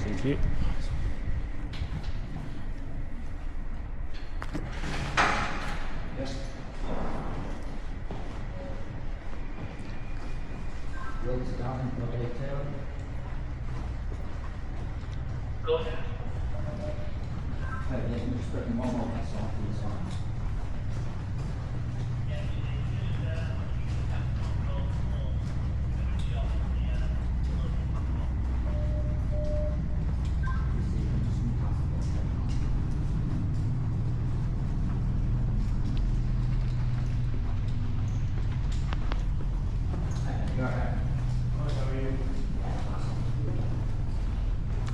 Thank you. Go ahead.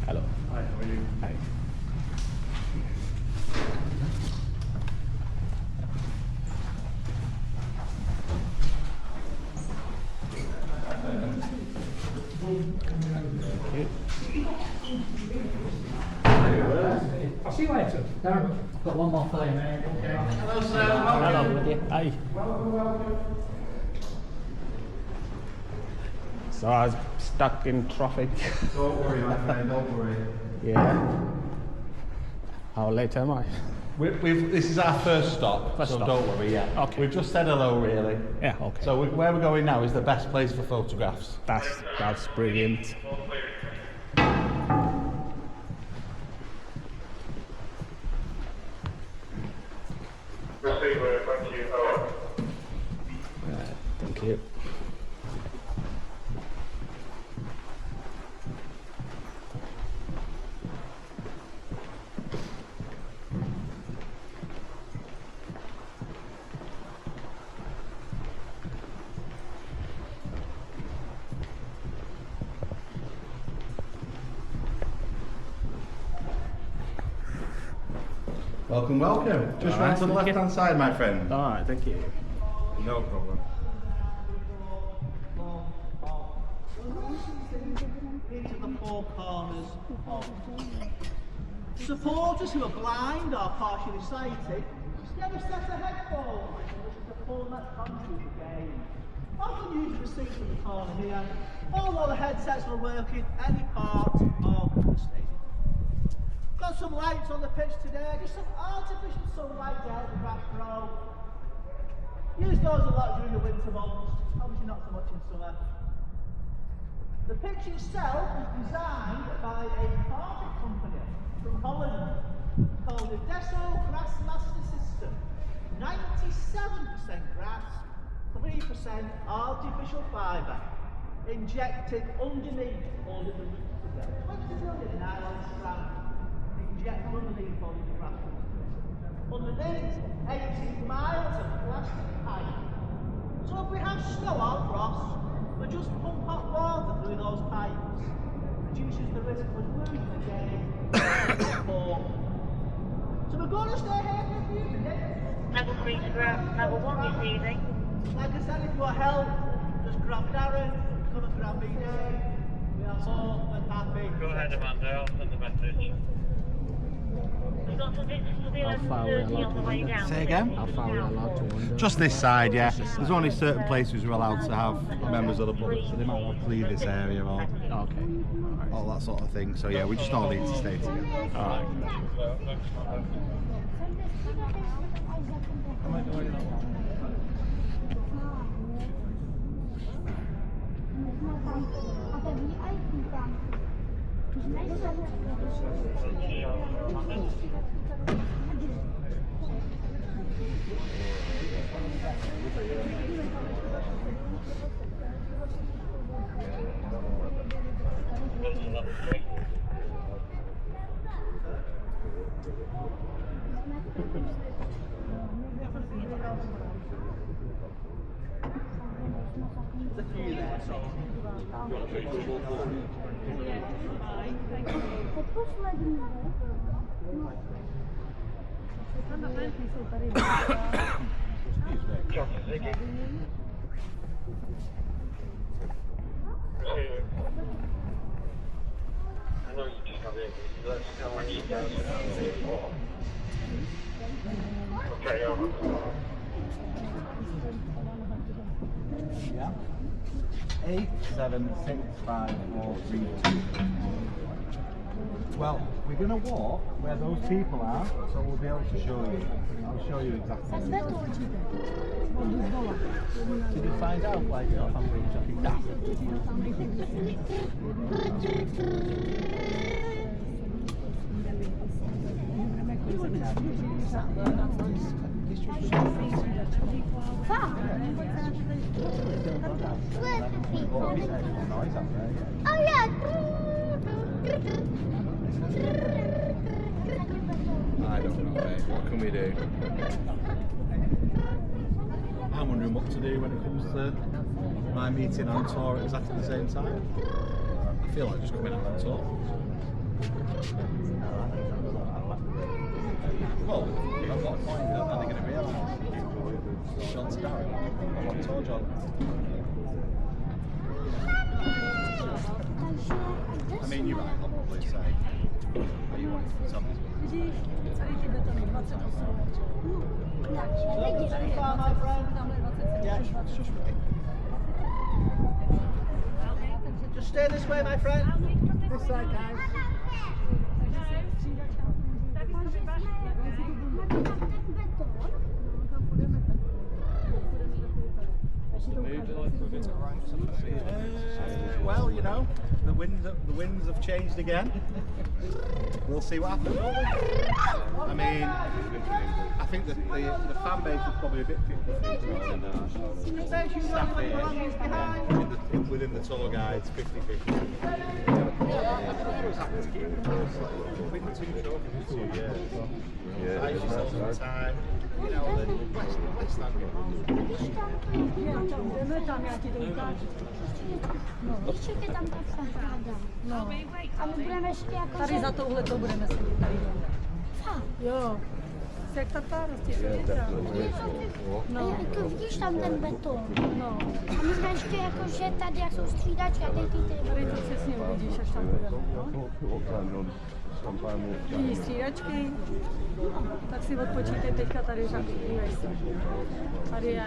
Hello. Hi, how are you? Hi. I'll see you later. Darren, got one more for you, mate. Okay. Hello, sir. Hello, with you. Hi. So I was stuck in traffic. Don't worry, my friend, don't worry. Yeah. How late am I? This is our first stop, First so stop. don't worry, yeah. Okay. We've just said hello, really. Yeah, okay. So where we're going now is the best place for photographs. That's brilliant. Receiver, thank you. Over. Thank you. Welcome, welcome. Just All round right, to the thank you. left-hand side, my friend. All right, thank you. No problem. Into the four corners of supporters who are blind or partially sighted get a set of headphones, which is a full-length country game. Often use the seats in the corner here, although the headsets will work in any part of the stadium. Got some lights on the pitch today, just some artificial sunlight to help the back row. Use those a lot during the winter months, obviously not so much in summer. The pitch itself was designed by a carpet company from Holland called the Deso Grass Master System. 97% grass, 3% artificial fibre, injected underneath all of the roots of them. 20 million nylon strands injected underneath all of the grass roots. Underneath, 18 miles of plastic pipe. So if we have snow or frost, we just pump hot water through those pipes. Reduces the risk of losing the game. So we're going to stay here for a few minutes. Level 3 to grab, level 1 receiving. Like I said, if you want help, just grab Darren, come and grab me, Dave. We are more than happy. Go ahead, Amanda. I'll send the message. We've got some bits for the How far are we 11:30 on the allowed way to down. Say again? How far are we allowed to wander? Just this side, yeah. There's only certain places we're allowed to have members of the public, so they might not leave this area or Okay. all that sort of thing. So yeah, we just all need to stay together. All right. There's a few there, so. I know you just got in. Let's know when you guys Okay, over. Yeah. 8, 7, 6, 5, 4, 3, 2. Well, we're going to walk where those people are, so we'll be able to show you. I'll show you exactly. Did you find out why your family was jumping down? Oh yeah. I don't know, mate. What can we do? I'm wondering what to do when it comes to my meeting and tour at exactly the same time. I feel like just coming out on tour. Well, at what point are they going to realise? John to Darren? On what tour, John? I mean, you're right, I'll probably say. Are you wanting to tell me? My friend. Yeah, just right. Just stay this way, my friend. This side, guys. Well, you know, the winds have changed again. We'll see what happens. I mean, I think that the fan base is probably a bit 50-50 staff here, within the tour guides, 50-50. Win the 2 trophies 2 years. Buy yourself some time. You know, let's stand here. Ještě tě tam tak zahrádám. No. A my budeme ještě jako... Tady za touhletou budeme sedět tady. Jo. Jak ta prostě No. A jako vidíš tam ten beton. No. A my jsme ještě jako, že tady, jak jsou střídačky a teď ty... Tady to přesně uvidíš, až tam budeme. Vidíš střídačky? Tak si odpočítej teďka tady řadu. Dívej se. Tady je...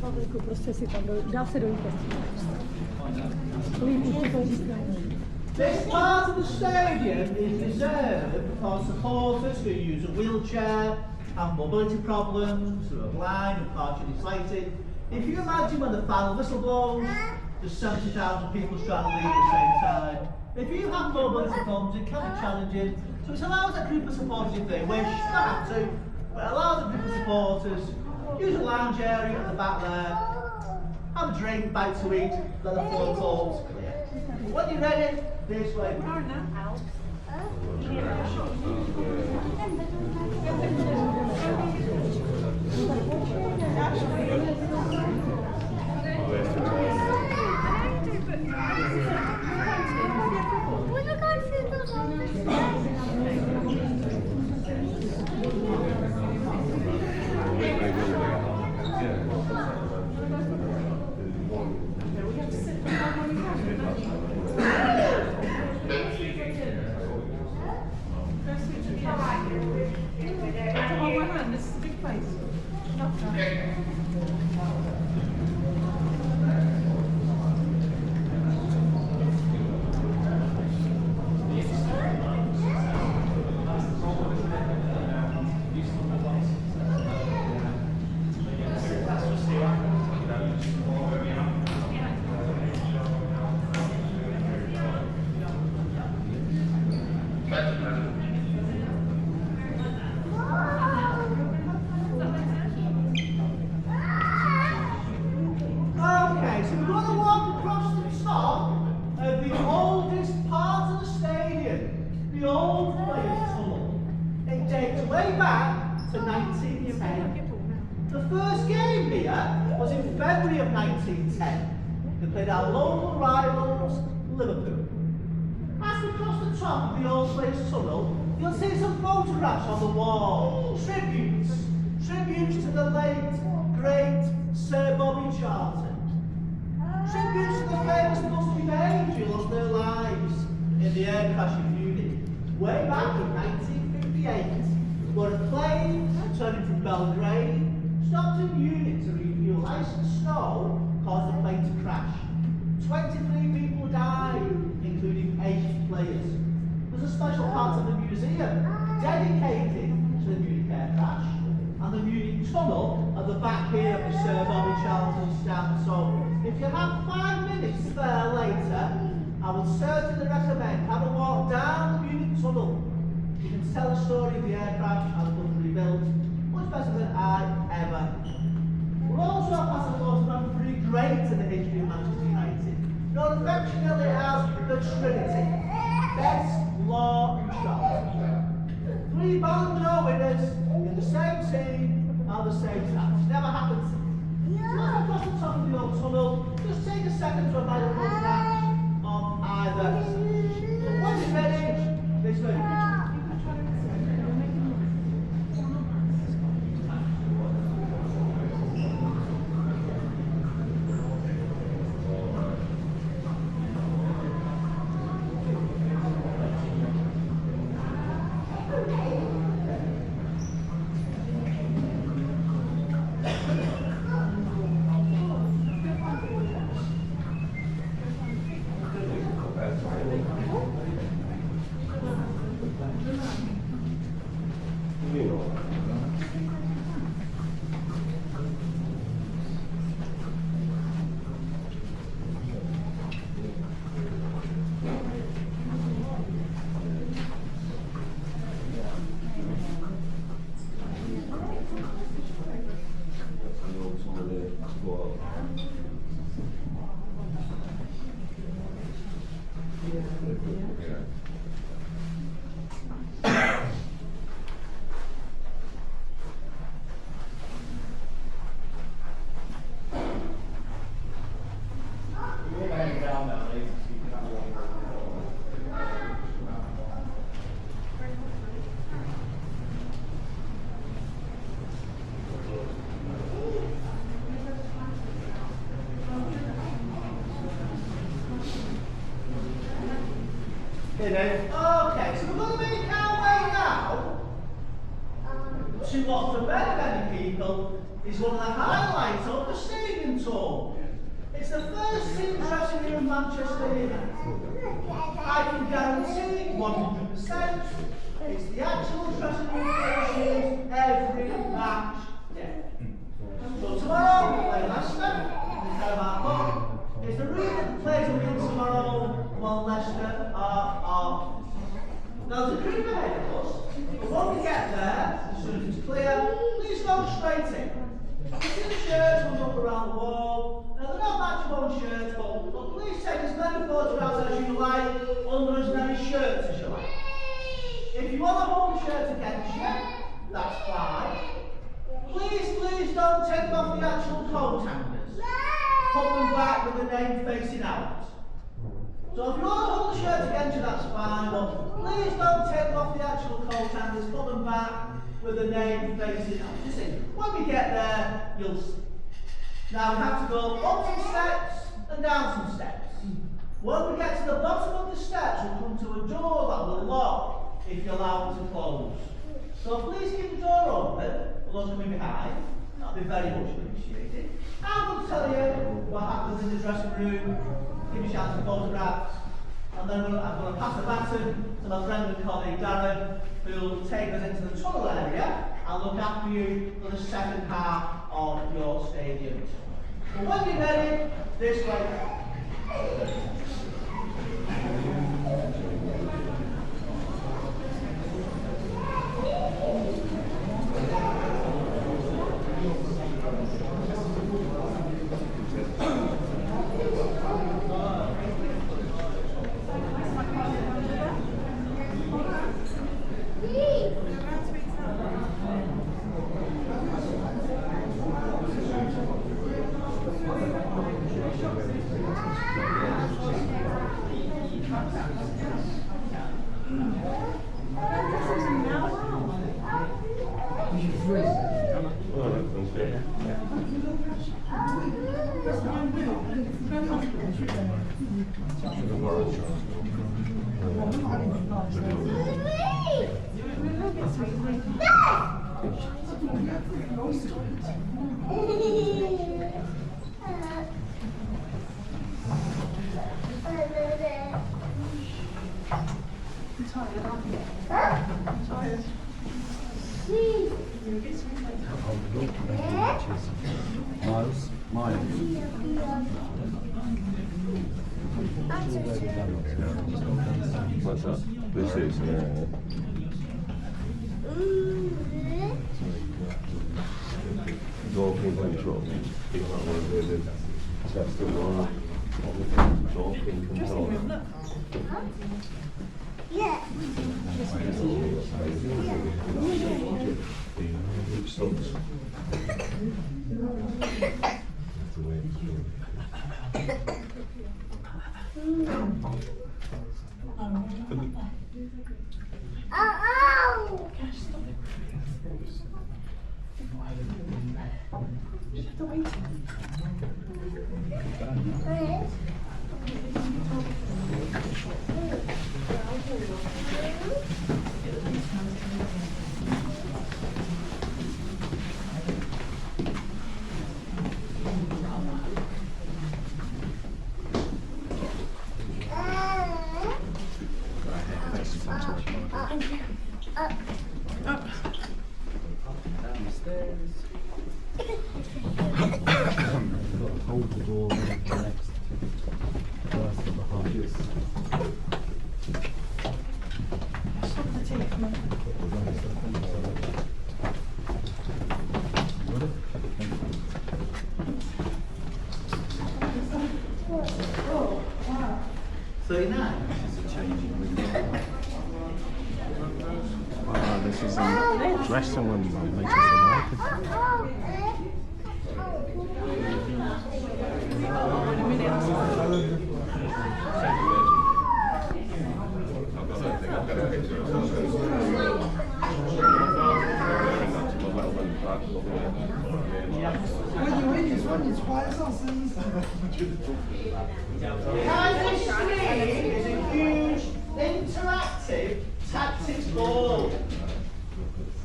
Pavlíku, prostě si tam dá se dojít. This part of the stadium is reserved for supporters who use a wheelchair, have mobility problems, who are blind and partially sighted. If you imagine when the final whistle blows, there's 70,000 people trying to leave at the same time. If you have mobility problems, it can be challenging. So it allows a group of supporters, if they wish, not have to, but it allows a group of supporters use a lounge area at the back there, have a drink, bite to eat, let the floor calls clear. When you're ready, this way. This is a big place. The first game here was in February of 1910. They played our local rivals, Liverpool. As we cross the top of the Old Place Tunnel, you'll see some photographs on the wall. Tributes to the late, great Sir Bobby Charlton. Tributes to the famous Musty babes who lost their lives in the air crash in Munich way back in 1958, where a plane returning from Belgrade stopped in Munich to refuel. Ice and snow caused the plane to crash. 23 people died, including 8 players. There's a special part of the museum dedicated to the Munich air crash, and the Munich tunnel at the back here will serve Bobby Charlton stand. So if you have 5 minutes spare later, I would certainly recommend have a walk down the Munich tunnel. You can tell the story of the air crash and it was rebuilt much better than I ever. We're also passing a photograph of 3 greats in the history of Manchester United, known affectionately as the Trinity: Best, Law and Shaw. 3 Ballon d'Or winners in the same team at the same time. It's never happened. So as we cross the top of the old tunnel, just take a second to admire the photographs of either. So when you're ready, this way. Okay, so we're going to make our way now to what for many people is one of the highlights of the stadium tour. It's the first team dressing room in Manchester United. I can guarantee 100% it's the actual dressing room fixtures every match day. So tomorrow we play Leicester, we play Marco. It's the reason that plays will win tomorrow while Leicester are. Now there's a group ahead of us, but when we get there, as soon as it's clear, please go straight in. You see the shirts hung up around the wall. Now they're not match-worn shirts, but please take as many photographs as you like, under as many shirts as you like. If you want a home shirt against you, that's fine. Please don't take off the actual coat hangers. Put them back with the name facing out. So if you want to hold the shirt against you, that's fine, but please don't take off the actual coat hangers, put them back with the name facing out. You see, when we get there, you'll see. Now we have to go up some steps and down some steps. When we get to the bottom of the steps, we'll come to a door that will lock if you allow it to close. So please keep the door open for those coming behind. That'll be very much appreciated. I'm going to tell you what happens in the dressing room, give you a chance to photographs, and then I'm going to pass the baton to my friend and colleague Darren, who will take us into the tunnel area and look after you for the second half of your stadium tour. So when you're ready, this way. Miles? Miles. What's that? This is, Walking control. Test the one. Walking control. Yeah. Which stops? Oh! Hold the door for the next burst of the heart. Wow, this is a dressing room of Manchester United. Behind this screen is a huge interactive tactics board.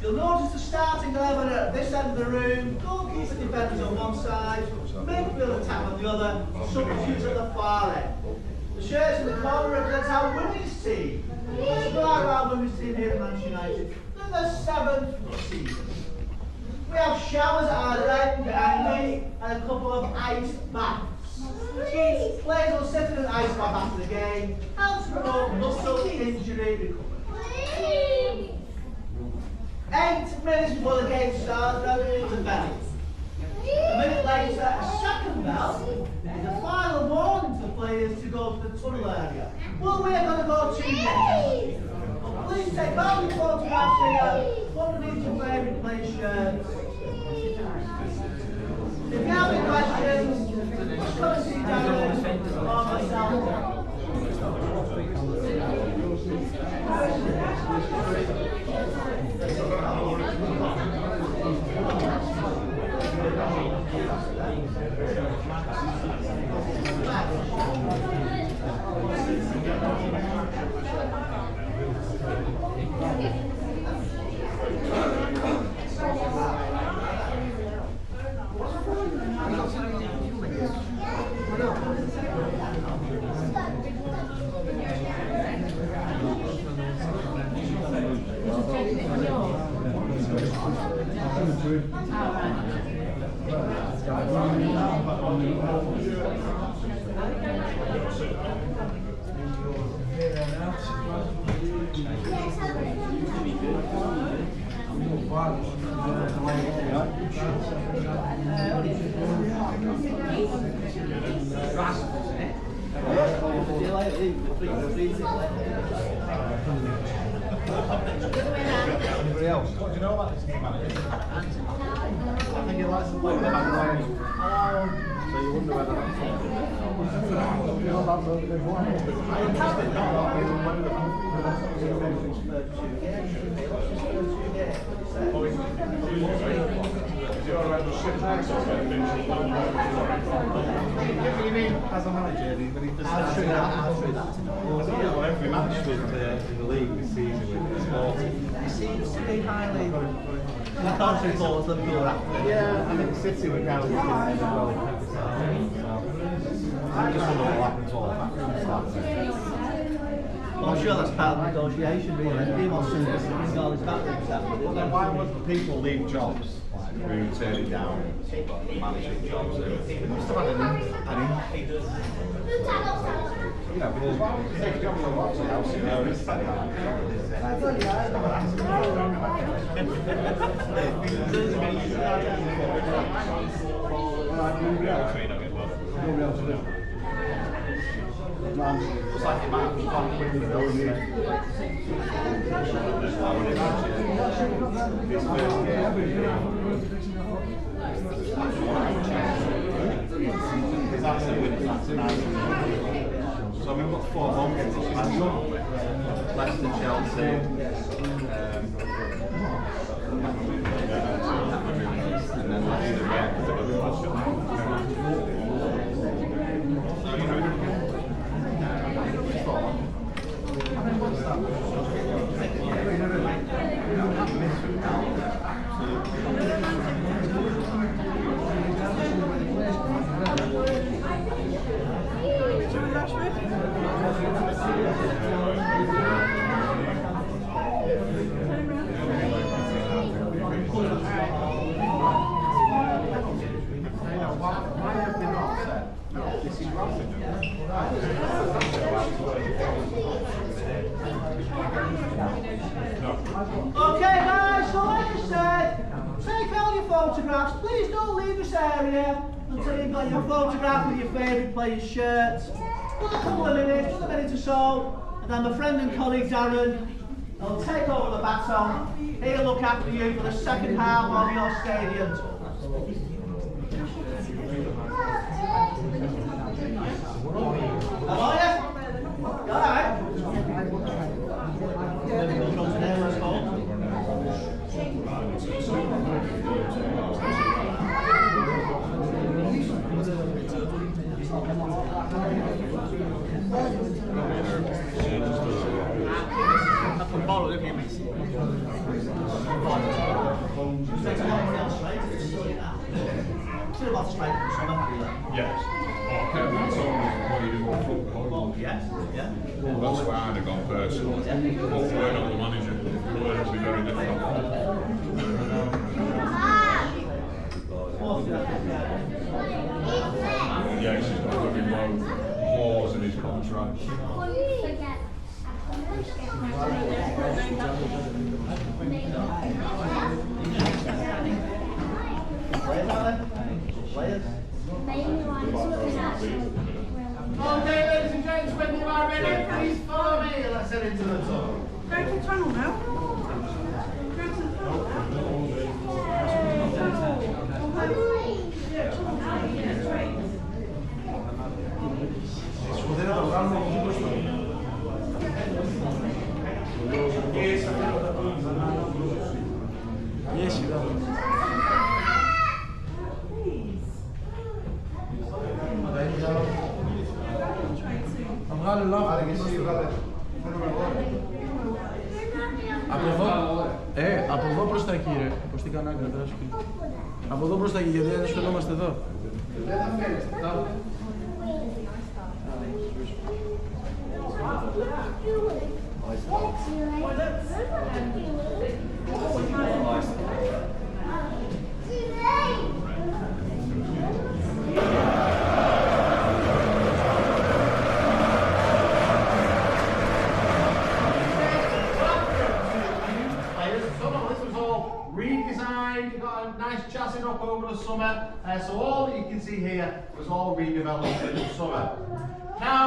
You'll notice the starting 11 at this end of the room, goalkeeper defenders on one side, midfield attack on the other, substitutes at the far end. The shirts in the corner represent our women's team. Let's go out our women's team here at Manchester United for the 7th season. We have showers at our end behind me and a couple of ice baths. Players will sit in an ice bath after the game and to promote muscle injury recovery. 8 minutes before the game starts, there is a bell. A minute later, a second bell is a final warning to the players to go to the tunnel area. Well, we're going to go to next. Please take all your photographs here, underneath your favourite play shirts. If you have any questions, just come and see Darren or myself. Anybody else? What do you know about this new manager? I think he likes to play with the hand. So you wonder whether that's something. I'm interested You mean as a manager, but he does that. Every match with in the league this season with Sporting. seems to be highly. The country reports Liverpool are after. Yeah, I think City were down as well in Pitchside, so I just wonder what happened to all the factory staff. Well, I'm sure that's part of the negotiation, really. He wants to bring all his factory staff. Well, then why would people leave jobs, like through turning down managing jobs? They must have had an you know, because why would you take a job from lots of house, you know, it's like it's like it might be quite quick with those I would imagine this first game is actually winning that tonight. So we've got 4 home games this match, Leicester, Chelsea, and then Leicester, Okay, guys, so like I said, take all your photographs. Please don't leave this area until you've got your photograph with your favourite player's shirts. Just a couple of minutes, just a minute or so, and then my friend and colleague Darren will take over the baton. He'll look after you for the second half of your stadium tour. How are you? You alright? Yes. Okay, that's all what you do on football. Yes, yeah. Well, that's why I'd have gone personal. But we're not the manager. It'll be very difficult. Yes, he's got a very low clause in his contract. Players? Okay, ladies and gents, when you are ready, please follow me. Let's head into the tunnel. Go to the tunnel now. Go to the Yes, you are. Από εδώ προς τα κύριε. Πώς την κανάγκρα τώρα σου πει. Από εδώ προς τα κύριε, γιατί δεν ασχολούμαστε εδώ. Redesigned, you've got a nice chassis up over the summer, so all that you can see here was all redeveloped in the summer. Now,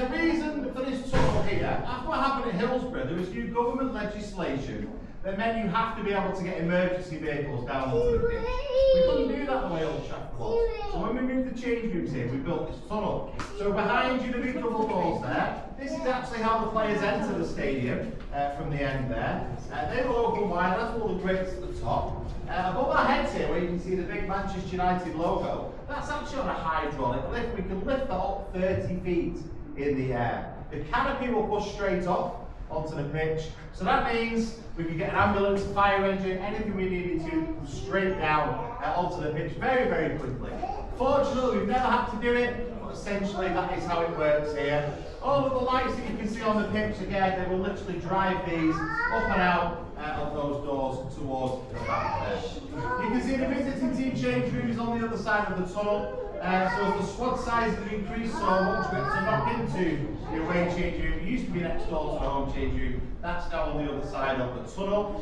the reason for this tunnel here, after what happened at Hillsborough, there was new government legislation that meant you have to be able to get emergency vehicles down onto the pitch. We couldn't do that the way Old Trafford was. So when we moved the change rooms here, we built this tunnel. So behind you, the big double doors there, this is actually how the players enter the stadium from the end there. They will open wide, that's all the grates at the top. Above our heads here, where you can see the big Manchester United logo, that's actually on a hydraulic lift. We can lift that up 30 feet in the air. The canopy will push straight off, onto the pitch. So that means we can get an ambulance, fire engine, anything we needed to straight down onto the pitch very, very quickly. Fortunately, we've never had to do it, but essentially that is how it works here. All of the lights that you can see on the pitch, again, they will literally drive these up and out of those doors towards the back there. You can see the visiting team change rooms on the other side of the tunnel. So as the squad size has increased so much, we have to knock into the away change room. It used to be next door to the home change room. That's now on the other side of the tunnel.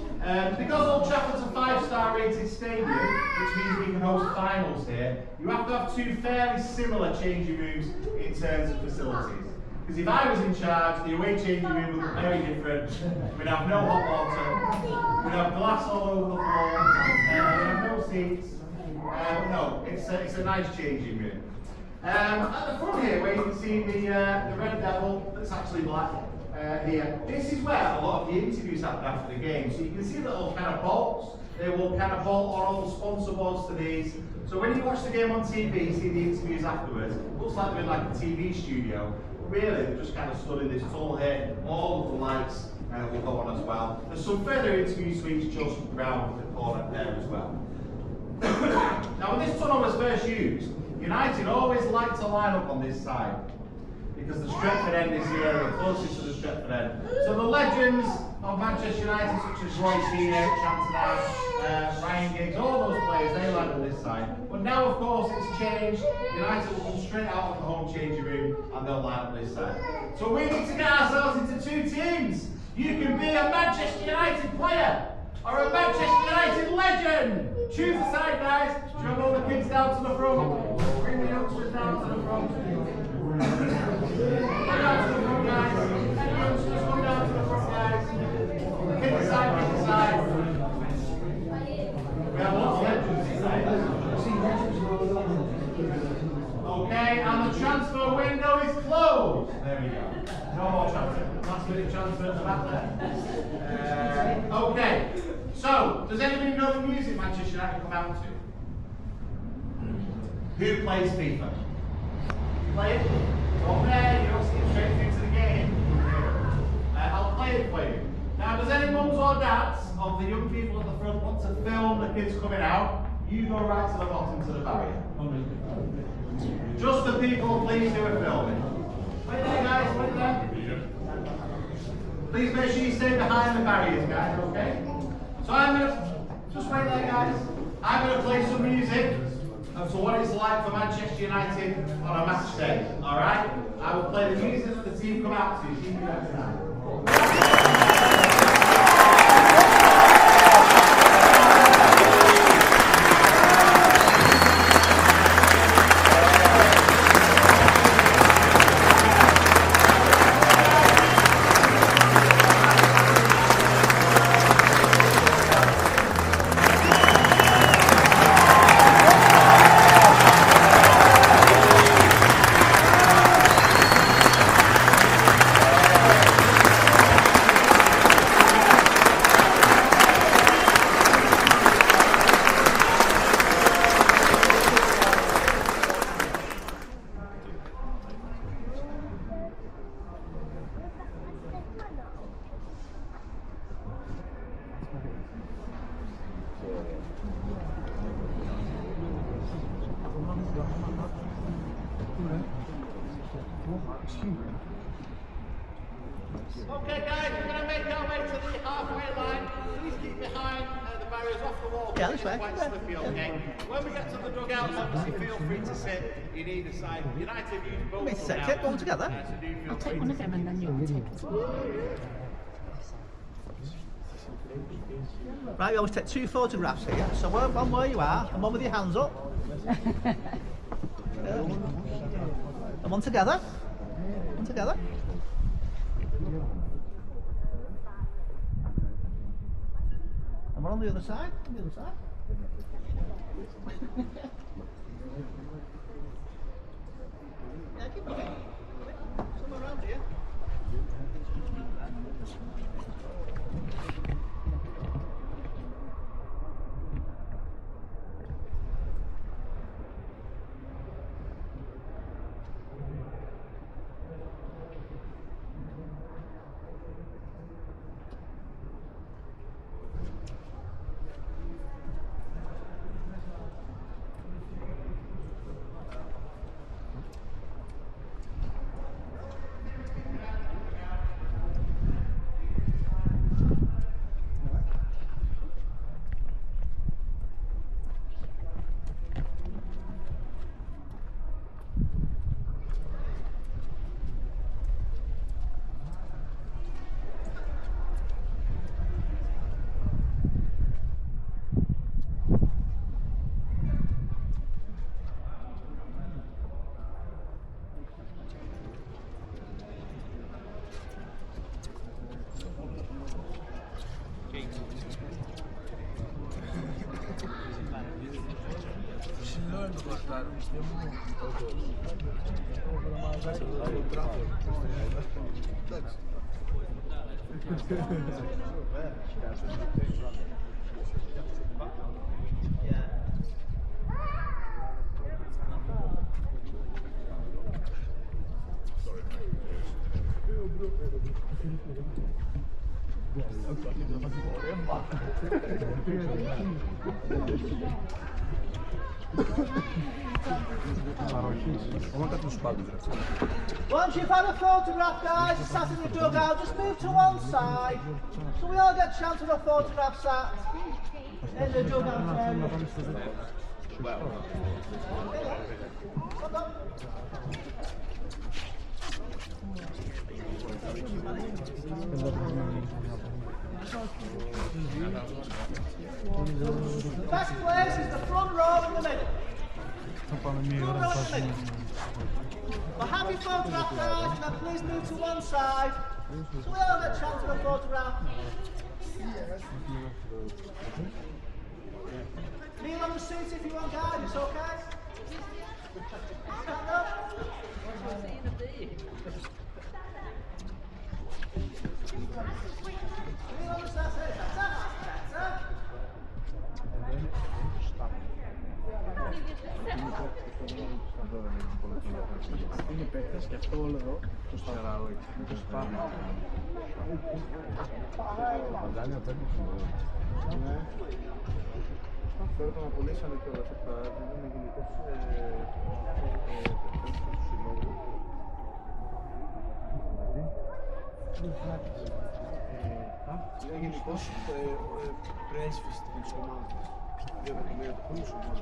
Because Old Trafford's a 5-star rated stadium, which means we can host finals here, you have to have two fairly similar changing rooms in terms of facilities. Because if I was in charge, the away changing room would look very different. We'd have no hot water, we'd have glass all over the floor, we'd have no seats. No, it's a nice changing room. At the front here, where you can see the red devil that's actually black here, this is where a lot of the interviews happen after the game. So you can see little kind of bolts. They will kind of bolt on all the sponsor boards to these. So when you watch the game on TV, you see the interviews afterwards. It looks like they're in like a TV studio. But really, they're just kind of stood in this tunnel here. All of the lights will go on as well. There's some further interview suites just around the corner there as well. Now when this tunnel was first used, United always liked to line up on this side because the Stretford end is here, the closest to the Stretford end. So the legends of Manchester United such as Roy Keane, Erik, Ryan Giggs, all those players, they line on this side. But now of course it's changed, United will come straight out of the home changing room and they'll line up this side. So we need to get ourselves into two teams. You can be a Manchester United player or a Manchester United legend. Choose a side, guys. Drag all the kids down to the front. Bring the youngsters down to the front. Come down to the front, guys. Any youngsters, come down to the front, guys. Kick the side, kick the side. We have lots of legends inside. Okay, and the transfer window is closed. There we go. No more transfer. Last minute transfer at the back there. Okay. So, does anybody know the music Manchester United come out to? Who plays FIFA? You play it? Over there, you don't see it straight through to the game. I'll play it for you. Now, does any mums or dads of the young people at the front want to film the kids coming out? You go right to the bottom to the barrier. Just the people, please, who are filming. Wait there, guys, wait there. Please make sure you stay behind the barriers, guys, okay? So I'm going to, just wait there guys, I'm going to play some music as to what it's like for Manchester United on a match day, alright? I will play the music that the team come out to. Keep it out tonight. Okay guys, we're going to make our way to the halfway line. Please keep behind the barriers off the wall. Yeah, this way. Quite slippy, okay? When we get to the dugouts, obviously feel free to sit in either side. United use both Let's take one together. I'll take one of them and then you'll take Right, we always take two photographs here. So one where you are, and one with your hands up. And one together. One together. And one on the other side. On the other side. Yeah, keep moving. Somewhere around here. Once you've had a photograph, guys, and sat in the dugout, just move to one side so we all get a chance of a photograph sat in the dugout area. The best place is the front row in the middle. Front row in the middle. But happy photograph, guys, and then please move to one side so we all get a chance of a photograph. Kneel on the seats if you want, guys, it's okay? Stand up. Kneel on the seats, better. Είναι παίκτες και αυτό όλο εδώ το σταγράω εκεί. Το σπάμε. Παντάνια παίρνει το ναι. Τώρα τον απολύσανε κιόλας από τα είναι γενικός του συλλόγου. Είναι γενικός πρέσβης της ομάδας. 2 εκατομμύρια το χρόνο σου μόνο.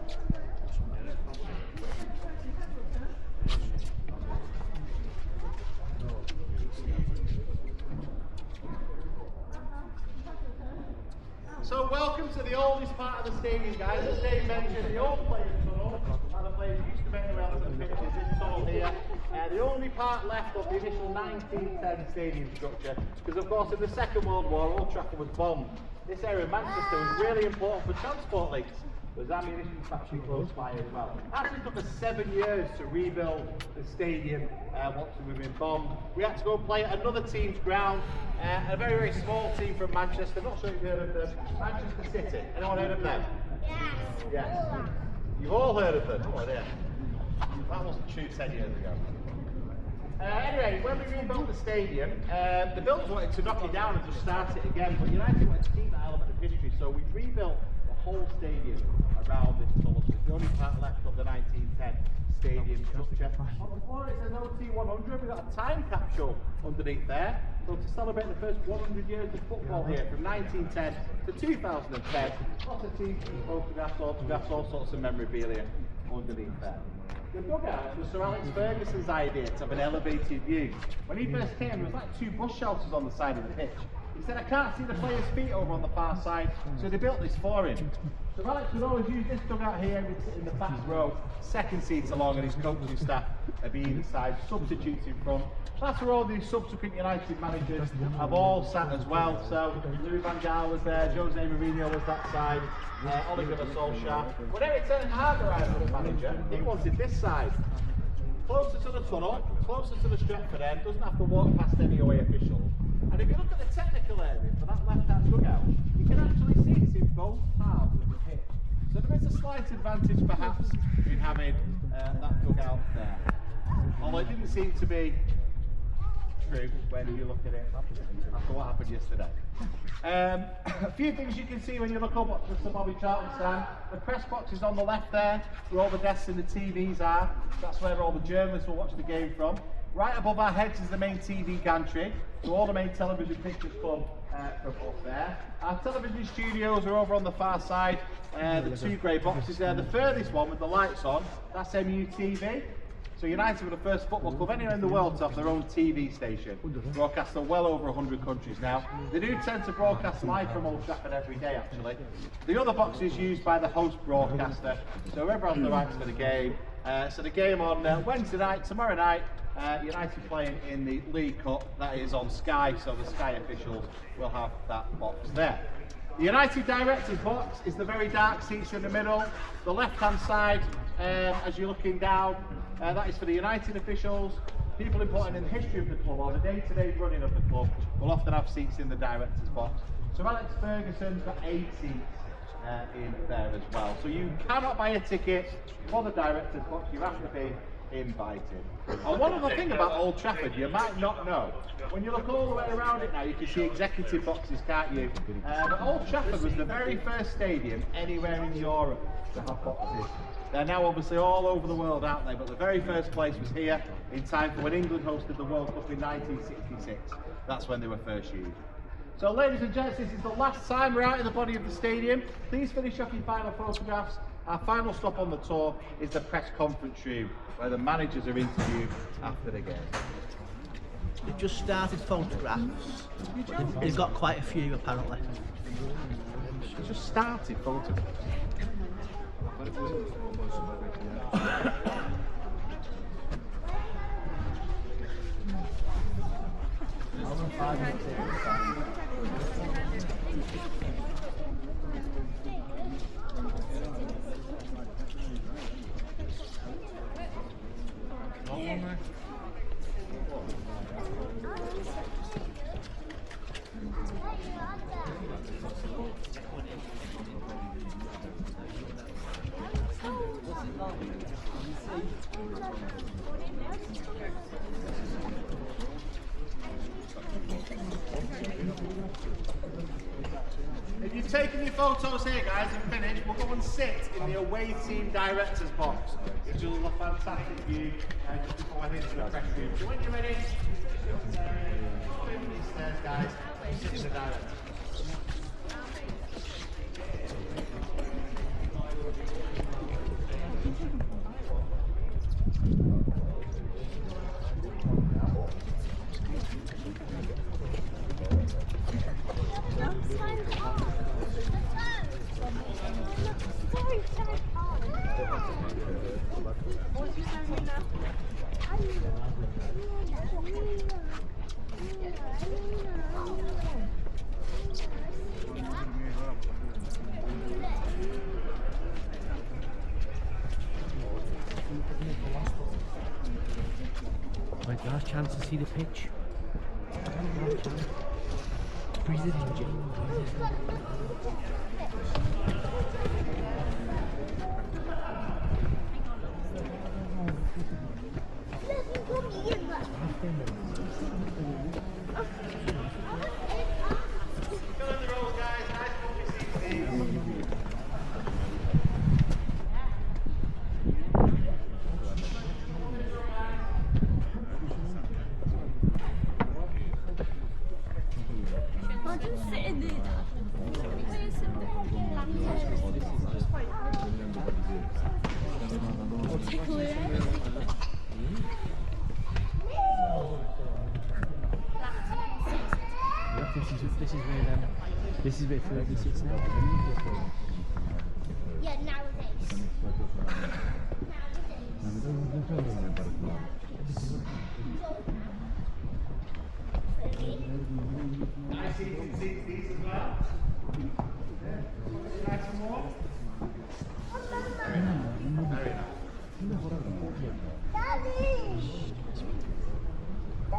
So welcome to the oldest part of the stadium, guys. As Dave mentioned, the old players tunnel, and the players used to make their way out to the pitches, this tunnel here. The only part left of the initial 1910 stadium structure, because of course in the Second World War, Old Trafford was bombed. This area of Manchester was really important for transport links. There's ammunition factory close by as well. Actually took us 7 years to rebuild the stadium once we were been bombed. We had to go and play at another team's ground, a very, very small team from Manchester. Not sure if you've heard of them. Manchester City. Anyone heard of them? Yes. Yes. You've all heard of them? Oh dear. That wasn't true 10 years ago. Anyway, when we rebuilt the stadium, the builders wanted to knock it down and just start it again, but United wanted to keep that element of history, so we rebuilt the whole stadium around this tunnel. So it's the only part left of the 1910 stadium structure. On the floor it says OT100, we've got a time capsule underneath there. So to celebrate the first 100 years of football here, from 1910 to 2010, lots of teams, photographs, autographs, all sorts of memorabilia underneath there. The dugout was Sir Alex Ferguson's idea to have an elevated view. When he first came, there was like 2 bus shelters on the side of the pitch. He said, I can't see the players' feet over on the far side, so they built this for him. So Alex would always use this dugout here in the back row, second seats along, and his coaching staff at either side, substitutes in front. That's where all the subsequent United managers have all sat as well. So Louis van Gaal was there, Jose Mourinho was that side, Ole Gunnar Solskjaer. When Erik Ten Hag arrived as manager, he wanted this side. Closer to the tunnel, closer to the Stratford end, doesn't have to walk past any away officials. And if you look at the technical area for that left-hand dugout, you can actually see it's in both halves of the pitch. So there is a slight advantage perhaps in having that dugout there. Although it didn't seem to be true when you look at it after what happened yesterday. A few things you can see when you look up at the Sir Bobby Charlton stand. The press box is on the left there, where all the desks and the TVs are. That's where all the journalists will watch the game from. Right above our heads is the main TV gantry, so all the main television pictures come from up there. Our television studios are over on the far side, the 2 grey boxes there. The furthest one with the lights on, that's MUTV. So United were the first football club anywhere in the world to have their own TV station, broadcast to well over 100 countries now. They do tend to broadcast live from Old Trafford every day actually. The other box is used by the host broadcaster, so whoever has the rights for the game. So the game on Wednesday night, tomorrow night, United playing in the League Cup, that is on Sky, so the Sky officials will have that box there. The United Directors box is the very dark seats in the middle. The left-hand side, as you're looking down, that is for the United officials. People important in the history of the club or the day-to-day running of the club will often have seats in the Directors box. So Alex Ferguson's got 8 seats in there as well. So you cannot buy a ticket for the Directors box, you have to be invited. And one other thing about Old Trafford you might not know, when you look all the way around it now you can see executive boxes, can't you? But Old Trafford was the very first stadium anywhere in Europe to have boxes. They're now obviously all over the world, aren't they? But the very first place was here in time for when England hosted the World Cup in 1966. That's when they were first used. So ladies and gents, this is the last time we're out in the body of the stadium. Please finish off your final photographs. Our final stop on the tour is the press conference room, where the managers are interviewed after the game. They've just started photographs. They've got quite a few apparently. Just started photographs. If you've taken your photos here, guys, and finished, we'll go and sit in the away team Directors box, which is a fantastic view just before I head into the press room. So when you're ready, come in these stairs, guys, and sit in the Directors. Right, last chance to see the pitch. Breathe it in, Jim. This is where Fergie sits now. Yeah, nowadays. Nice easy seats these as well. Nice and warm. Very nice. Very nice.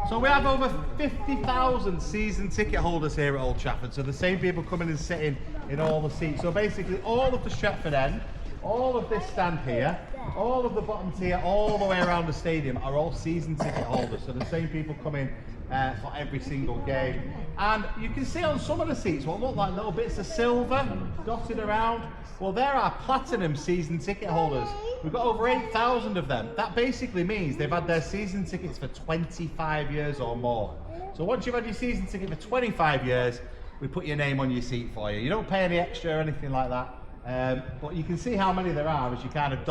So we have over 50,000 season ticket holders here at Old Trafford, so the same people coming and sitting in all the seats. So basically all of the Stretford end, all of this stand here, all of the bottom tier, all the way around the stadium are all season ticket holders, so the same people come in for every single game. And you can see on some of the seats what look like little bits of silver dotted around. Well, there are platinum season ticket holders. We've got over 8,000 of them. That basically means they've had their season tickets for 25 years or more. So once you've had your season ticket for 25 years, we put your name on your seat for you. You don't pay any extra or anything like that. But you can see how many there are as you kind of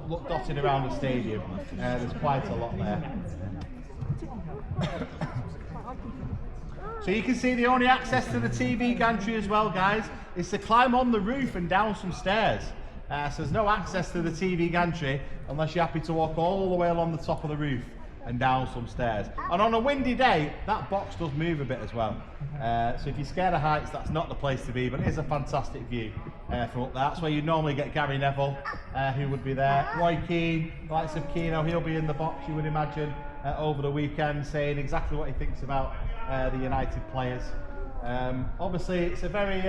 look dotted around the stadium. There's quite a lot there. So you can see the only access to the TV gantry as well, guys, is to climb on the roof and down some stairs. So there's no access to the TV gantry unless you're happy to walk all the way along the top of the roof and down some stairs. And on a windy day, that box does move a bit as well. So if you're scared of heights, that's not the place to be, but it is a fantastic view from up there. That's where you normally get Gary Neville, who would be there. Roy Keane, the likes of Keano, he'll be in the box, you would imagine, over the weekend, saying exactly what he thinks about the United players. Obviously, it's a very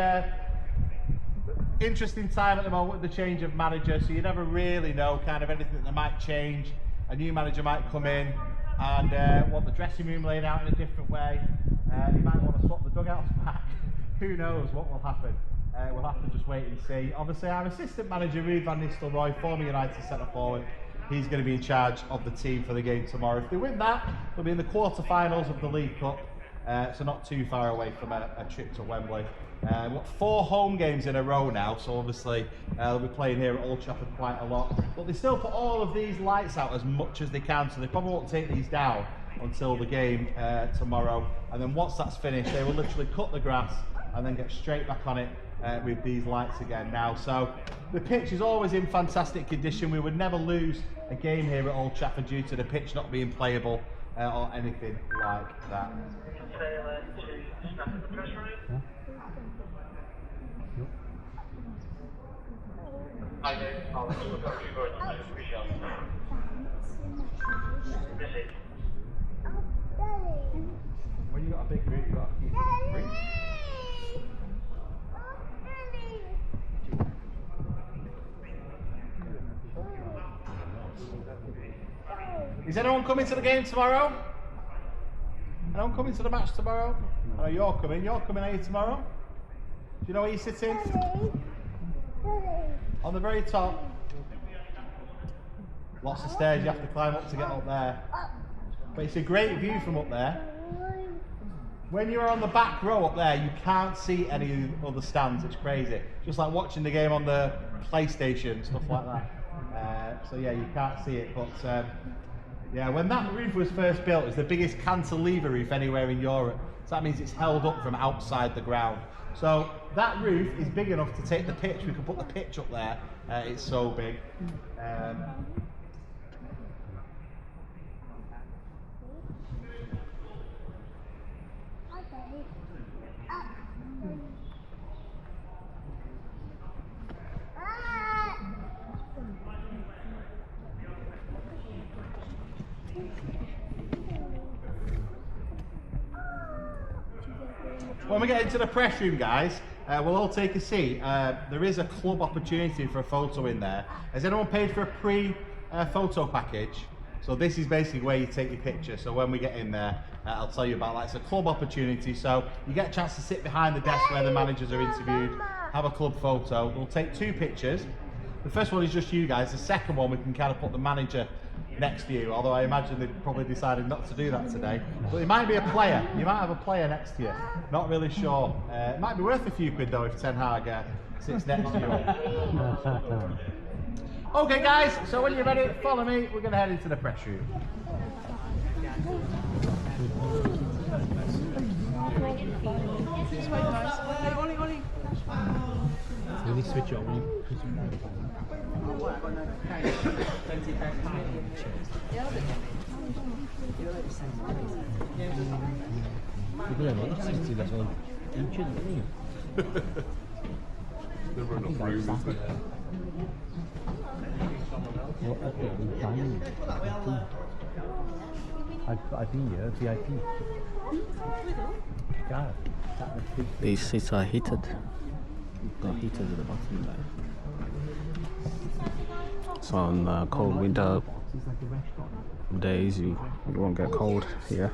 interesting time at the moment with the change of manager, so you never really know kind of anything that might change. A new manager might come in and want the dressing room laid out in a different way. He might want to swap the dugouts back. Who knows what will happen? We'll have to just wait and see. Obviously, our assistant manager, Ruud van Nistelrooy, former United centre forward, he's going to be in charge of the team for the game tomorrow. If they win that, they'll be in the quarter-finals of the League Cup, so not too far away from a trip to Wembley. We've got 4 home games in a row now, so obviously they'll be playing here at Old Trafford quite a lot. But they still put all of these lights out as much as they can, so they probably won't take these down until the game tomorrow. And then once that's finished, they will literally cut the grass and then get straight back on it with these lights again now. So the pitch is always in fantastic condition. We would never lose a game here at Old Trafford due to the pitch not being playable or anything like that. When you got a big group, you got to keep it free. Is anyone coming to the game tomorrow? Anyone coming to the match tomorrow? I know you're coming. You're coming, are you, tomorrow? Do you know where you're sitting? On the very top. Lots of stairs you have to climb up to get up there. But it's a great view from up there. When you're on the back row up there, you can't see any other stands. It's crazy. Just like watching the game on the PlayStation, stuff like that. So yeah, you can't see it. But yeah, when that roof was first built, it was the biggest cantilever roof anywhere in Europe. So that means it's held up from outside the ground. So that roof is big enough to take the pitch. We can put the pitch up there. It's so big. When we get into the press room, guys, we'll all take a seat. There is a club opportunity for a photo in there. Has anyone paid for a pre-photo package? So this is basically where you take your picture. So when we get in there, I'll tell you about that. It's a club opportunity, so you get a chance to sit behind the desk where the managers are interviewed, have a club photo. We'll take 2 pictures. The first one is just you guys. The second one, we can kind of put the manager next to you, although I imagine they've probably decided not to do that today. But it might be a player. You might have a player next to you. Not really sure. It might be worth a few quid though if Ten Hag sits next to you. Okay guys, so when you're ready, follow me. We're going to head into the press room. Really switch on. Never enough room, is there? I've been here, VIP. God. These seats are heated. Got heaters at the bottom there. So on cold winter days you won't get cold here.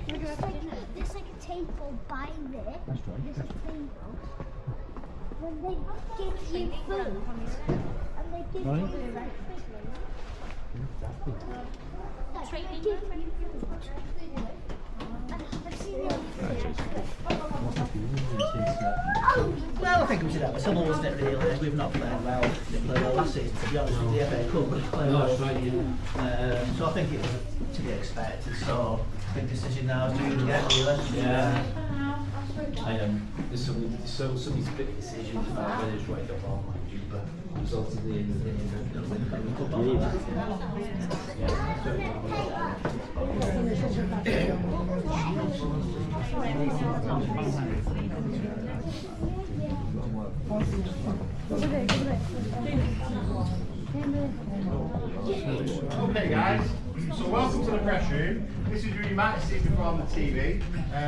There's like a table by there. That's right. There's a table. When they give you food, and they give you food. Well, I think we should have some always didn't really. We've not played well. Didn't play well last season, to be honest with the FA Cup. We played well. So I think it was to be expected. So I think the decision now is do it again, really. Yeah. There's so many split decisions about whether it's right or wrong, mind you, but results at the end of the day, we could believe that. Okay guys, so welcome to the press room. This is where you might have seen before on the TV.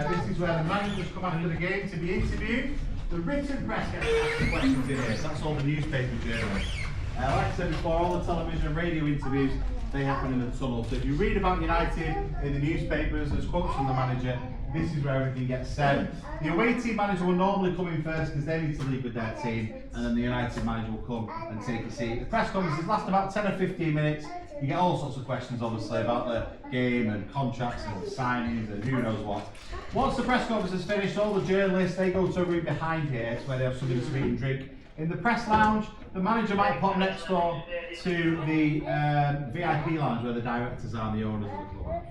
This is where the managers come after the game to be interviewed. The written press gets asked the questions in here, so that's all the newspaper journalists. Like I said before, all the television and radio interviews, they happen in the tunnel. So if you read about United in the newspapers, there's quotes from the manager, this is where everything gets said. The away team manager will normally come in first because they need to leave with their team, and then the United manager will come and take a seat. The press conferences last about 10 or 15 minutes. You get all sorts of questions, obviously, about the game and contracts and signings and who knows what. Once the press conference is finished, all the journalists, they go to a room behind here. It's where they have something to eat and drink. In the press lounge, the manager might pop next door to the VIP lounge where the directors are and the owners of the club.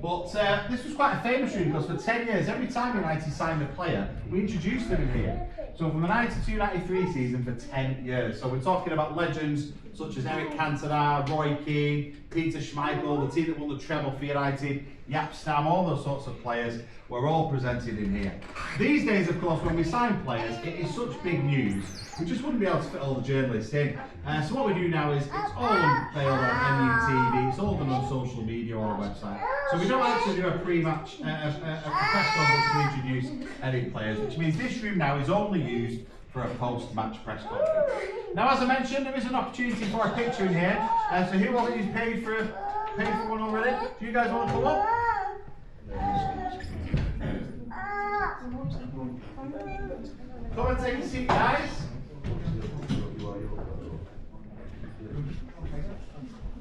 But this was quite a famous room because for 10 years, every time United signed a player, we introduced them in here. So from the 92-93 season for 10 years. So we're talking about legends such as Erik Cantona, Roy Keane, Peter Schmeichel, the team that won the treble for United, Jaap Stam, all those sorts of players were all presented in here. These days, of course, when we sign players, it is such big news, we just wouldn't be able to fit all the journalists in. So what we do now is, it's all unveiled on TV, it's all done on social media or a website. So we don't actually do a pre-match, a press conference to introduce any players, which means this room now is only used for a post-match press conference. Now, as I mentioned, there is an opportunity for a picture in here. So who was it who's paid for one already? Do you guys want to come up? Come and take a seat, guys.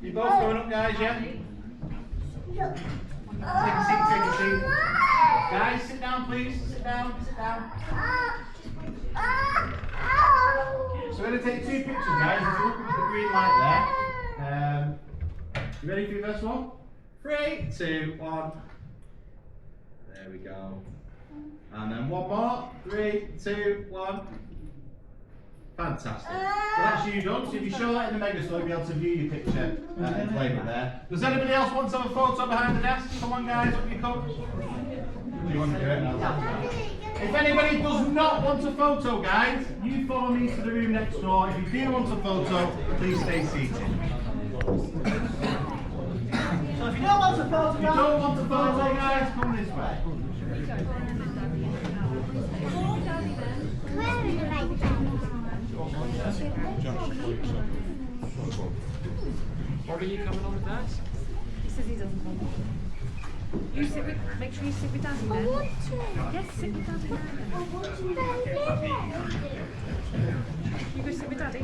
You both going up, guys, yeah? Take a seat. Guys, sit down, please. Sit down. So we're going to take 2 pictures, guys. If you look at the green light there. You ready for your first one? 3, 2, 1. There we go. And then one more. 3, 2, 1. Fantastic. So that's you done. So if you show that in the megastore, you'll be able to view your picture and claim it there. Does anybody else want to have a photo behind the desk? Come on, guys, up you come. Do you want to do it now? If anybody does not want a photo, guys, you follow me to the room next door. If you do want a photo, please stay seated. So if you don't want a photograph, if you don't want a photo, guys, come this way. Or are you coming on with that? He says he doesn't want to. You sit with, make sure you sit with Daddy then. Yes, sit with Daddy now. You go sit with Daddy.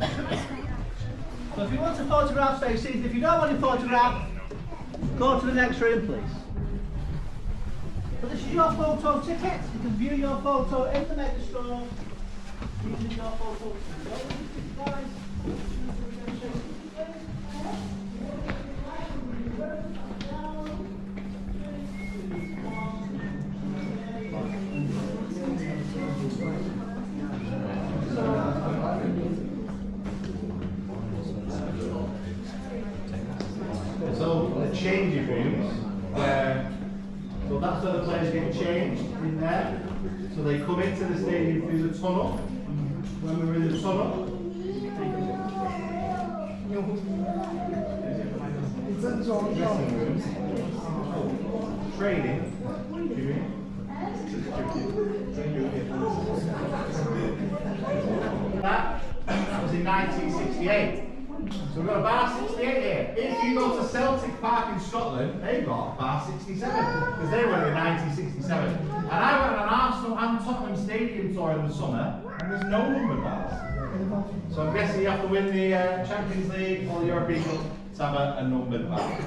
so if you want a photograph, stay seated. If you don't want a photograph, go to the next room, please. But this is your photo ticket. You can view your photo in the megastore. Using your photo ticket. So the changing rooms, so that's where the players get changed in there. So they come into the stadium through the tunnel. When we're in the tunnel, dressing rooms, training. That was in 1968. So we've got a bar 68 here. If you go to Celtic Park in Scotland, they've got a bar 67 because they were in 1967. And I went on an Arsenal and Tottenham stadium tour in the summer, and there's no numbered bars. So I'm guessing you have to win the Champions League or the European Cup to have a numbered bar.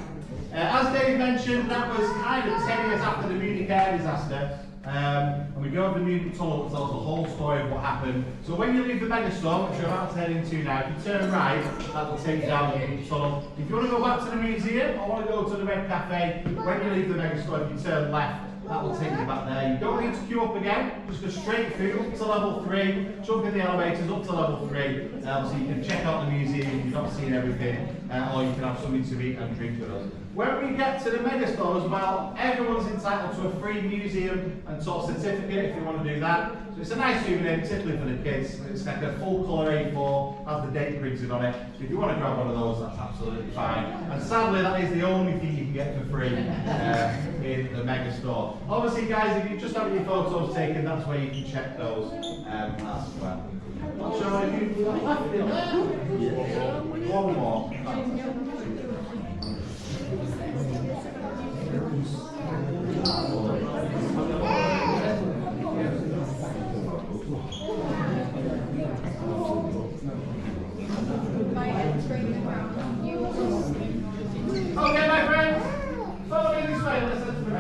As Dave mentioned, that was kind of 10 years after the Munich air disaster. And we go over the Munich tunnel to tell us the whole story of what happened. So when you leave the megastore, which we're about to head into now, if you turn right, that will take you down the Munich tunnel. If you want to go back to the museum or want to go to the Red Cafe, when you leave the megastore, if you turn left, that will take you back there. You don't need to queue up again, just go straight through up to level 3, jump in the elevators up to level 3, so you can check out the museum if you've not seen everything, or you can have something to eat and drink with us. When we get to the megastore as well, everyone's entitled to a free museum and sort of certificate if you want to do that. So it's a nice souvenir, particularly for the kids. It's like a full colour A4, has the date printed on it. So if you want to grab one of those, that's absolutely fine. And sadly, that is the only thing you can get for free in the megastore. Obviously, guys, if you just have your photos taken, that's where you can check those as well. Not sure if you've left in there. One more. Okay, my friends, follow me this way. Listen to me.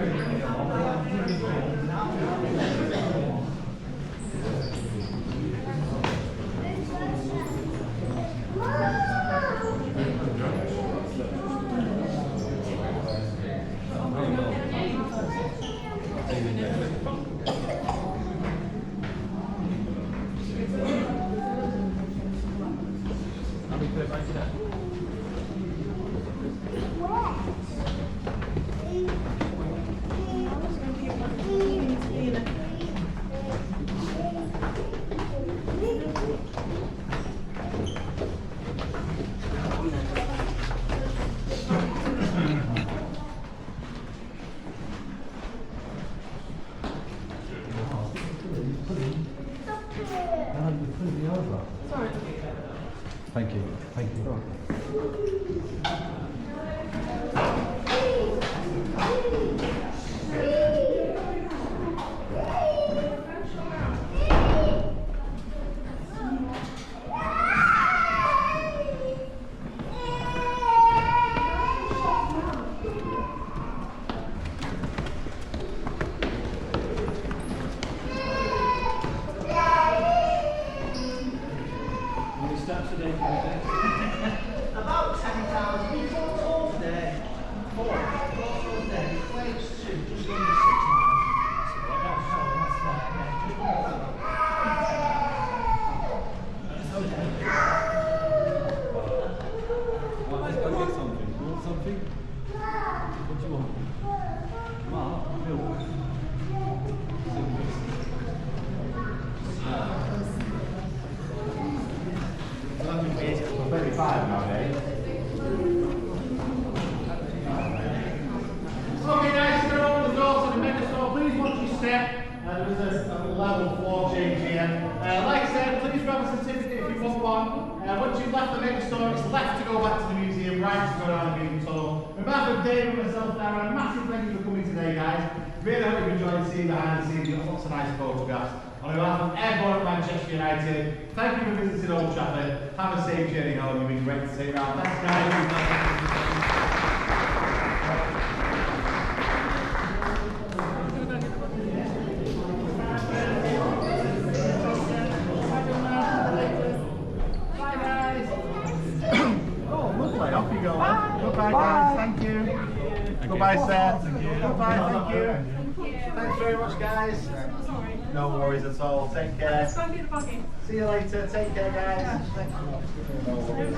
Thank you. Thank you. About 10,000 people total today. 4 today equates to just under 6 Something? What do you want? Okay guys, so open the door to the megastore. Please watch your step. There is a level 4 change here. Like I said, please grab a certificate if you want one. Once you've left the megastore, it's left to go back to the museum, right to go down and be tour. On behalf of Dave and myself, Darren, a massive thank you for coming today, guys. Really hope you've enjoyed seeing behind the scenes. You've got lots of nice photographs. On behalf of everyone at Manchester United, thank you for visiting Old Trafford. Have a safe journey home. You've been great to see you around. Thanks, guys. Off you go. Bye. Goodbye, guys. Thank you. Goodbye, Seth. Goodbye. Thank you. Thanks very much, guys. No worries at all. Take care. See you later. Take care, guys. No worries.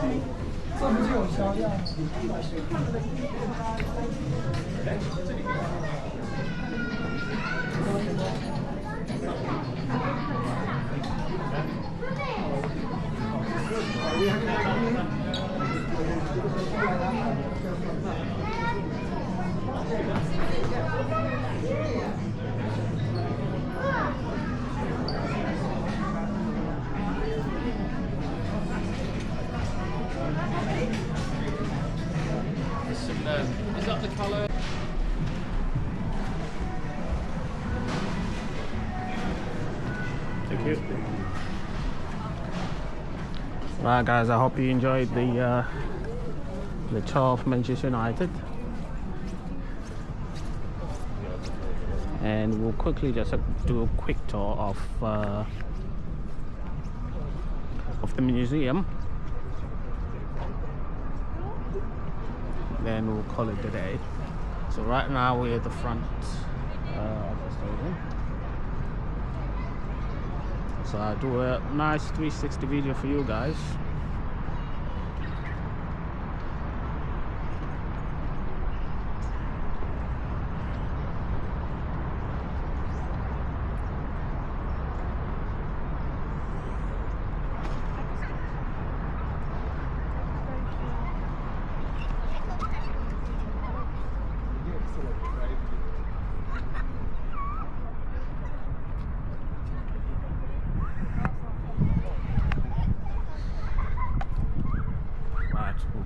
Is that the colour? Thank you. Right, guys, I hope you enjoyed the tour of Manchester United. And we'll quickly just do a quick tour of the museum. Then we'll call it a day. So right now we're at the front Stadium. So I do a nice 360 video for you guys.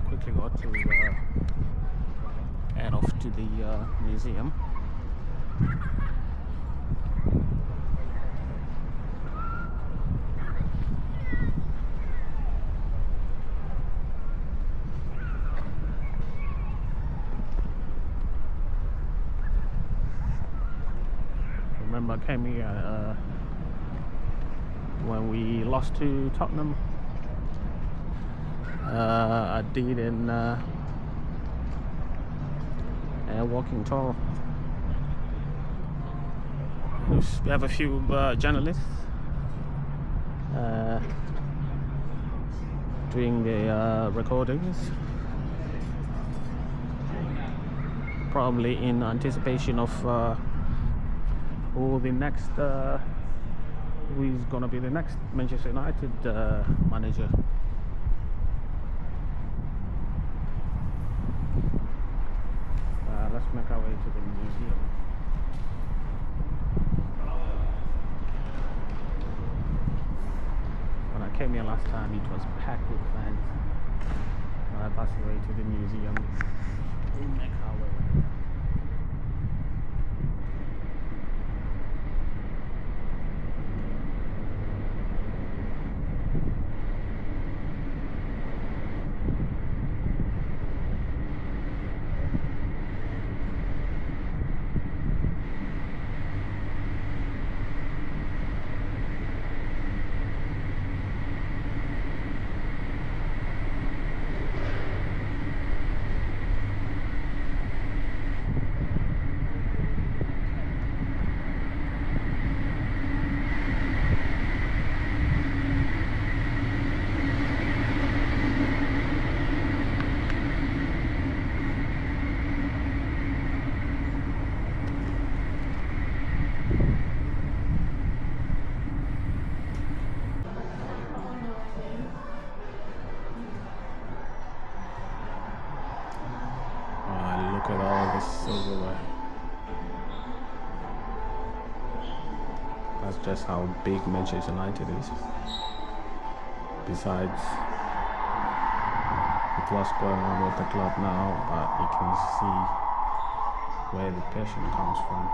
Quickly got to head off to the museum. Remember, I came here when we lost to Tottenham. I did an walking tour. We have a few journalists doing the recordings, probably in anticipation of who the next who is gonna be the next Manchester United manager. Let's make our way to the museum. When I came here last time, it was packed with fans. Now I pass the way to the museum. We'll make our way. Look at all this silverware. That's just how big Manchester United is. Besides with what's going on with the club now, but you can see where the passion comes from.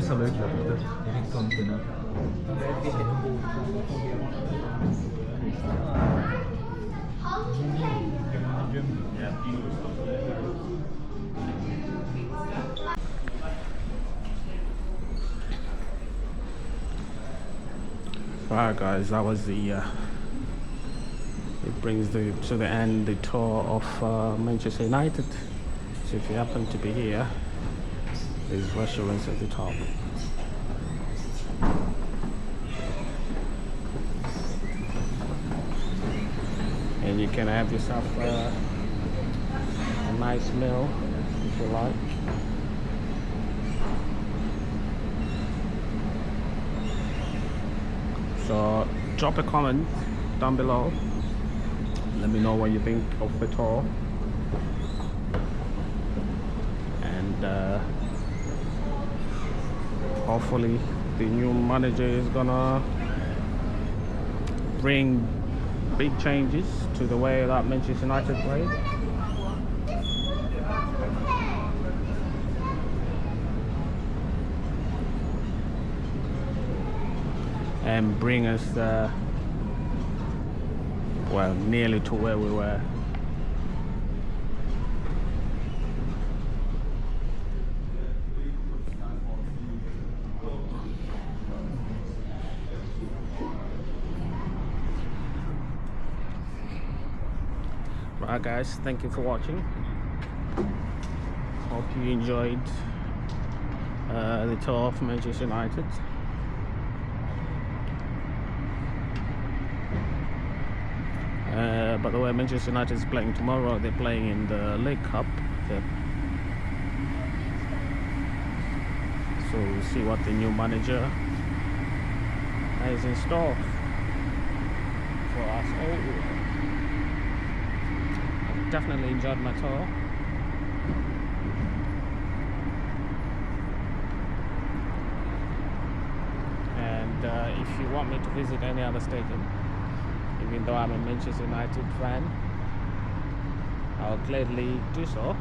bist wel leuk, dat Erik kan binnen. Alright guys, that was the it brings to the end the tour of Manchester United. So if you happen to be here, there's restaurants at the top. And you can have yourself a nice meal if you like. So drop a comment down below. Let me know what you think of the tour. And and hopefully the new manager is gonna bring big changes to the way that Manchester United play. And bring us well, nearly to where we were. Right guys, thank you for watching. Hope you enjoyed the tour of Manchester United. By the way, Manchester United is playing tomorrow. They're playing in the League Cup. So we'll see what the new manager has in store for us all. I've definitely enjoyed my tour. And if you want me to visit any other stadium, even though I'm a Manchester United fan, I'll gladly do so,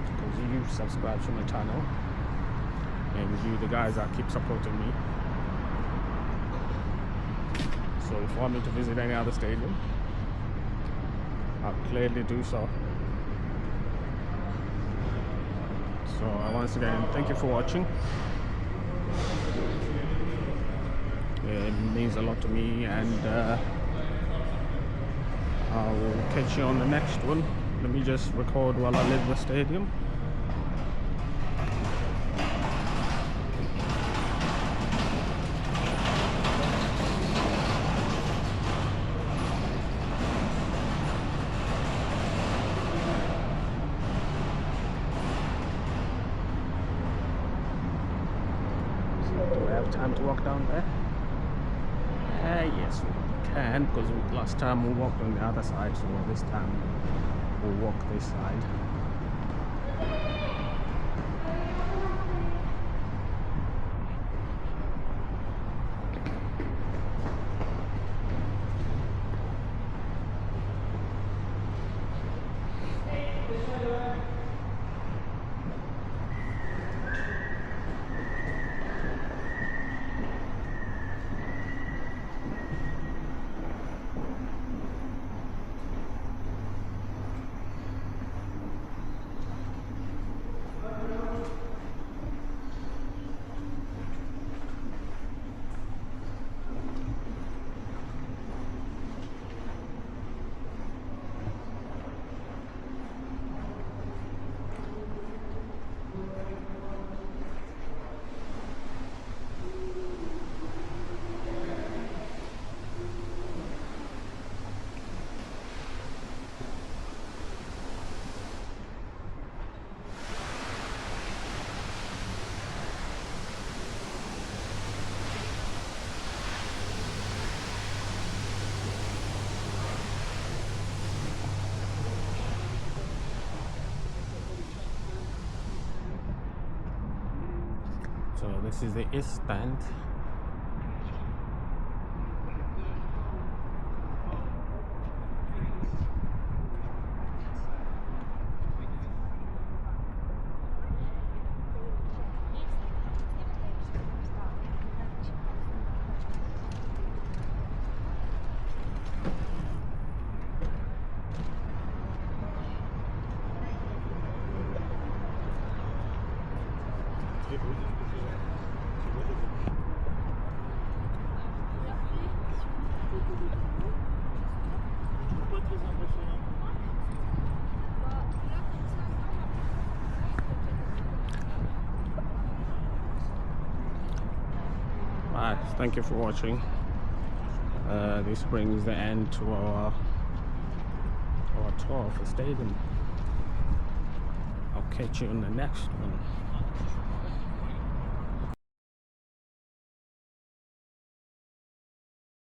because you subscribe to my channel and you, the guys that keep supporting me. So if you want me to visit any other stadium, I'll gladly do so. So once again, thank you for watching. It means a lot to me, and I will catch you on the next one. Let me just record while I leave the stadium. Do I have time to walk down there? Yes, we can, because last time we walked on the other side, so this time we'll walk this side. So this is the East Stand. Thank you for watching. This brings the end to our tour of the stadium. I'll catch you in the next one.